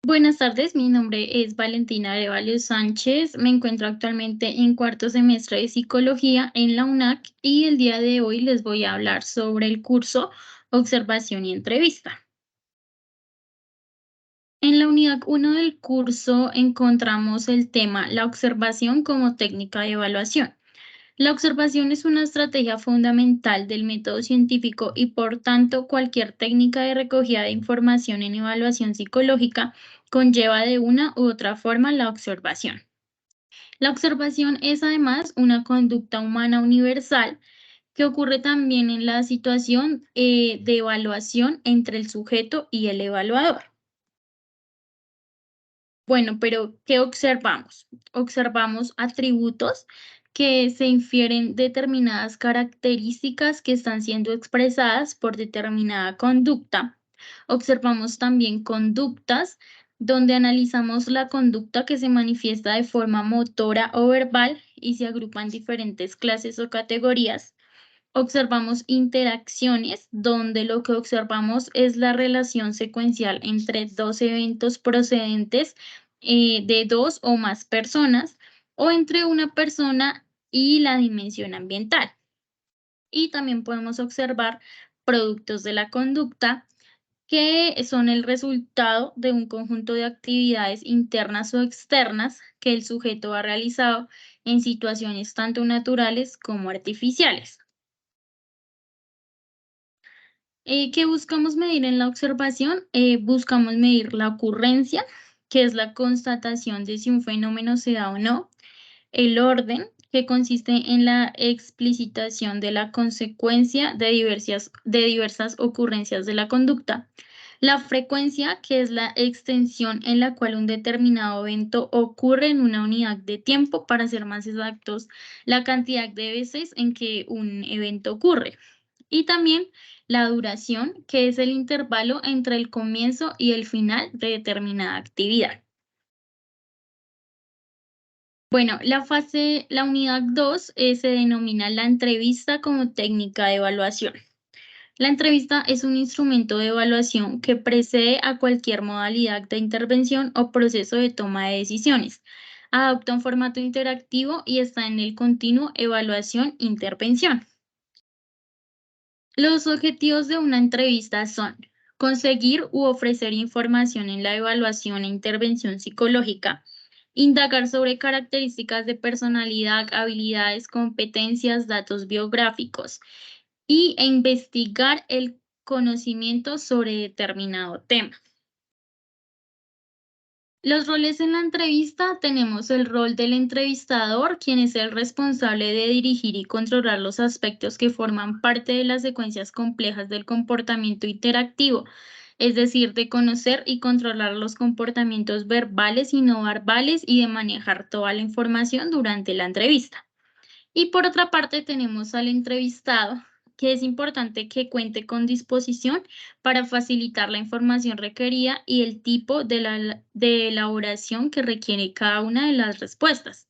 Buenas tardes, mi nombre es Valentina Arevalo Sánchez. Me encuentro actualmente en cuarto semestre de psicología en la UNAC y el día de hoy les voy a hablar sobre el curso Observación y Entrevista. En la unidad 1 del curso encontramos el tema La observación como técnica de evaluación. La observación es una estrategia fundamental del método científico y, por tanto, cualquier técnica de recogida de información en evaluación psicológica conlleva de una u otra forma la observación. La observación es además una conducta humana universal que ocurre también en la situación de evaluación entre el sujeto y el evaluador. Bueno, pero ¿qué observamos? Observamos atributos que se infieren determinadas características que están siendo expresadas por determinada conducta. Observamos también conductas donde analizamos la conducta que se manifiesta de forma motora o verbal y se agrupan diferentes clases o categorías. Observamos interacciones, donde lo que observamos es la relación secuencial entre dos eventos procedentes de dos o más personas o entre una persona y la dimensión ambiental. Y también podemos observar productos de la conducta que son el resultado de un conjunto de actividades internas o externas que el sujeto ha realizado en situaciones tanto naturales como artificiales. ¿Qué buscamos medir en la observación? Buscamos medir la ocurrencia, que es la constatación de si un fenómeno se da o no, el orden, que consiste en la explicitación de la consecuencia de diversas ocurrencias de la conducta, la frecuencia, que es la extensión en la cual un determinado evento ocurre en una unidad de tiempo, para ser más exactos, la cantidad de veces en que un evento ocurre. Y también la duración, que es el intervalo entre el comienzo y el final de determinada actividad. Bueno, la unidad 2 se denomina la entrevista como técnica de evaluación. La entrevista es un instrumento de evaluación que precede a cualquier modalidad de intervención o proceso de toma de decisiones. Adopta un formato interactivo y está en el continuo evaluación-intervención. Los objetivos de una entrevista son conseguir u ofrecer información en la evaluación e intervención psicológica, indagar sobre características de personalidad, habilidades, competencias, datos biográficos e investigar el conocimiento sobre determinado tema. Los roles en la entrevista: tenemos el rol del entrevistador, quien es el responsable de dirigir y controlar los aspectos que forman parte de las secuencias complejas del comportamiento interactivo, es decir, de conocer y controlar los comportamientos verbales y no verbales y de manejar toda la información durante la entrevista. Y por otra parte tenemos al entrevistado, que es importante que cuente con disposición para facilitar la información requerida y el tipo de elaboración que requiere cada una de las respuestas.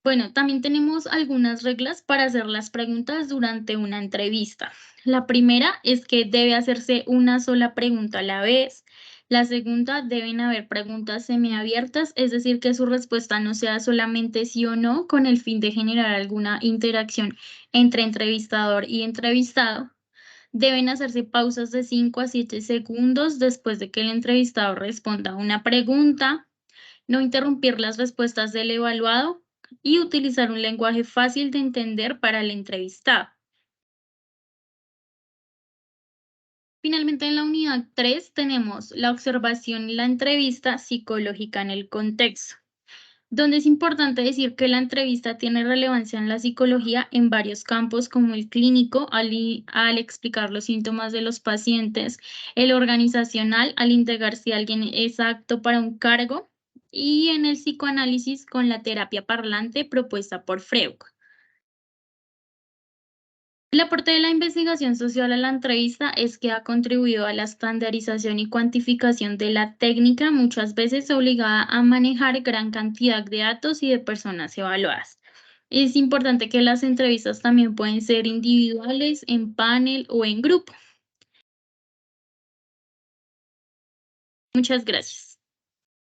Bueno, también tenemos algunas reglas para hacer las preguntas durante una entrevista. La primera es que debe hacerse una sola pregunta a la vez. La segunda, deben haber preguntas semiabiertas, es decir, que su respuesta no sea solamente sí o no, con el fin de generar alguna interacción entre entrevistador y entrevistado. Deben hacerse pausas de 5 a 7 segundos después de que el entrevistador responda una pregunta, no interrumpir las respuestas del evaluado y utilizar un lenguaje fácil de entender para el entrevistado. Finalmente, en la unidad 3 tenemos la observación y la entrevista psicológica en el contexto, donde es importante decir que la entrevista tiene relevancia en la psicología en varios campos, como el clínico, al explicar los síntomas de los pacientes, el organizacional, al indagar si alguien es apto para un cargo, y en el psicoanálisis con la terapia parlante propuesta por Freud. El aporte de la investigación social a la entrevista es que ha contribuido a la estandarización y cuantificación de la técnica, muchas veces obligada a manejar gran cantidad de datos y de personas evaluadas. Es importante que las entrevistas también pueden ser individuales, en panel o en grupo. Muchas gracias.